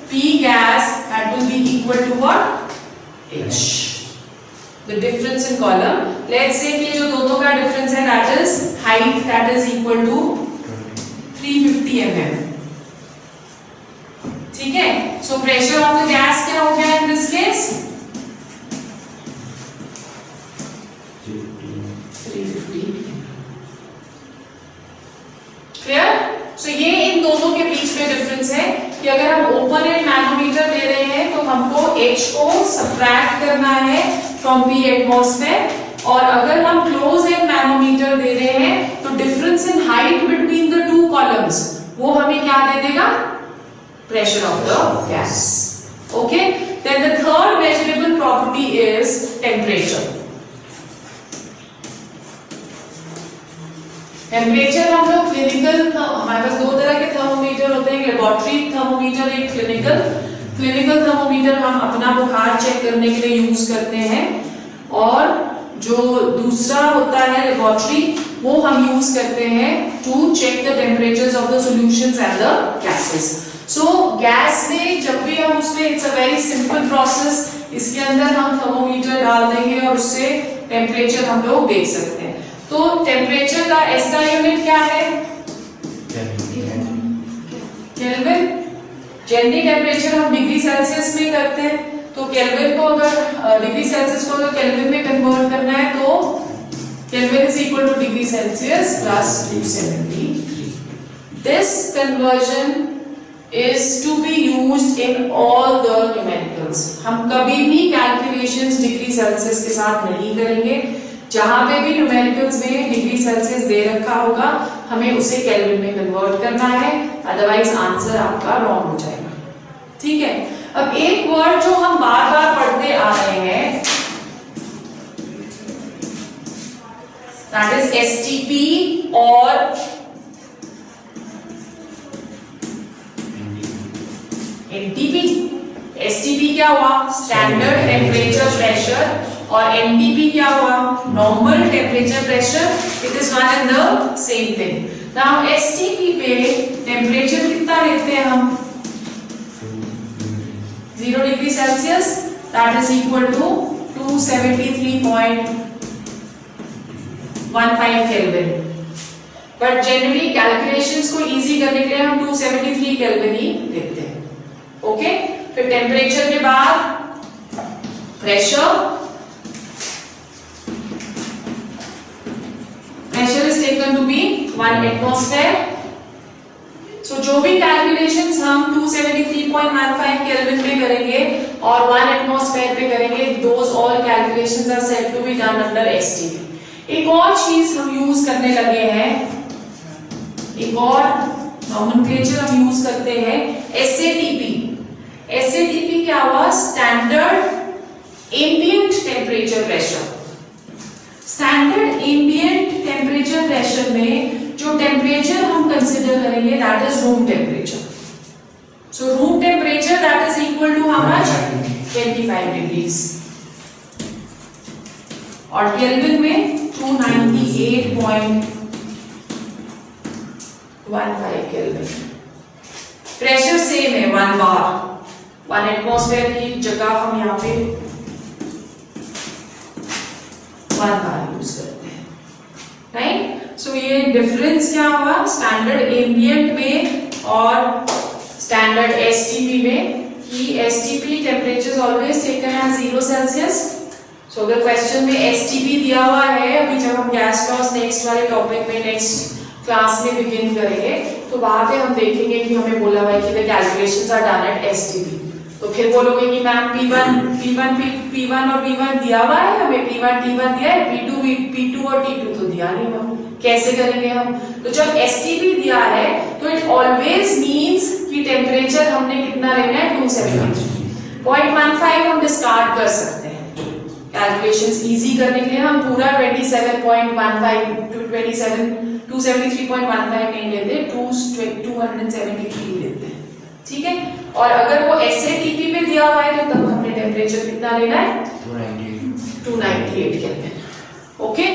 P gas had to be equal to what? H. The difference in column. Let's say कि जो दोनों का difference है that is height, that is equal to 350 mm. ठीक है। So pressure of the gas क्या हो गया in this case? 350. Clear? So ये इन दोनों के बीच में डिफरेंस है कि अगर हम ओपन एंड मैनोमीटर ले रहे हैं तो हमको H को सब्ट्रैक्ट करना है फ्रॉम P एटमॉस्फेयर, और अगर हम क्लोज एंड मैनोमीटर दे रहे हैं तो difference in height between the two columns वो हमें क्या दे देगा, pressure of the gas. Okay, then the third measurable property is temperature. Temperature हम लोग क्लिनिकल, हमारे पास दो तरह के थर्मोमीटर होते हैं, लेबोरेटरी थर्मोमीटर, एक क्लिनिकल। क्लिनिकल थर्मोमीटर हम अपना बुखार चेक करने के लिए यूज करते हैं, और जो दूसरा होता है लेबोरेटरी, वो हम यूज करते हैं to check the temperatures of the solutions and the gases. So gas में जब भी हम उसमें, it's a very simple process, इसके अंदर हम थर्मोमीटर डाल देंगे और उससे टेम्परेचर हम लोग देख सकते हैं। तो टेम्परेचर का SI यूनिट क्या है, केल्विन। जनरली टेम्परेचर हम डिग्री सेल्सियस में करते हैं, तो केल्विन को अगर डिग्री सेल्सियस को अगर केल्विन में कन्वर्ट करना है तो kelvin is equal two degree Celsius plus 273। This conversion is to be used in all the numericals. हम कभी भी कैलकुलेशंस डिग्री सेल्सियस के साथ नहीं करेंगे, जहां पे भी न्यूमेरिकल्स में डिग्री सेल्सियस दे रखा होगा हमें उसे केल्विन में कन्वर्ट करना है, अदरवाइज आंसर आपका रॉन्ग हो जाएगा, ठीक है। अब एक वर्ड जो हम बार बार पढ़ते आ रहे हैं दैट इज STP और NTP। STP क्या हुआ, स्टैंडर्ड टेम्परेचर प्रेशर, और NTP क्या हुआ, normal temperature pressure. It is one and the same thing. Now STP पे टेम्परेचर कितना लेते हैं हम, 0 degree Celsius, that is equal to 273.15 kelvin. But generally calculations को इजी करने के लिए हम 273 केल्विन ही लेते हैं, ओके। फिर टेम्परेचर के बाद pressure, pressure is taken to be 1 atmosphere. So जो भी कैलकुलेशंस हम 273.15 केल्विन पे करेंगे और 1 एटमॉस्फेयर पे करेंगे, those all calculations are said to be done under STP. एक और चीज हम यूज करने लगे हैं, एक और नॉमेनक्लेचर हम यूज करते हैं, एसएटीपी। एसएटीपी क्या हुआ? Standard ambient temperature pressure. Standard ambient temperature pressure में जो टेम्परेचर हम कंसिडर करेंगे that is room temperature. So room temperature that is equal to how much? 25 degrees. और केल्विन में 298.15 केल्विन। प्रेशर सेम है 1 बार। 1 एटमॉस्फेयर की जगह हम यहाँ पे 1 बार यूज करते हैं, राइट? सो ये डिफरेंस क्या हुआ स्टैंडर्ड एम्बिएंट में और स्टैंडर्ड एसटीपी में, कि STP temperature always taken as 0 Celsius. So अगर क्वेश्चन में एसटीपी दिया हुआ है, अभी जब हम गैस लॉस नेक्स्ट वाले टॉपिक में नेक्स्ट क्लास में बिगिन करेंगे तो वहां पे हम देखेंगे कि हमें बोला हुआ है कि the calculations are done at STP. तो फिर बोलोगे कि मैम P1 और P1 दिया हुआ है, हमें P1 T1 दिया है, P2 और T2 तो दिया नहीं, हम कैसे करेंगे हम? तो जब एसटीपी दिया है तो इट ऑलवेज मींस कि टेम्परेचर हमने कितना लेना है 273.15 हम डिस्कार्ड कर सकते हैं। कैलकुलेशंस इजी करने के लिए हम पूरा 27.15 टू 273.15 नहीं लेते, 273 लेते हैं, ठीक है? और अगर वो एसएटीपी पे दिया हुआ है तो तब हमने टेम्परेचर कितना लेना है? 298 केल्विन। ओके।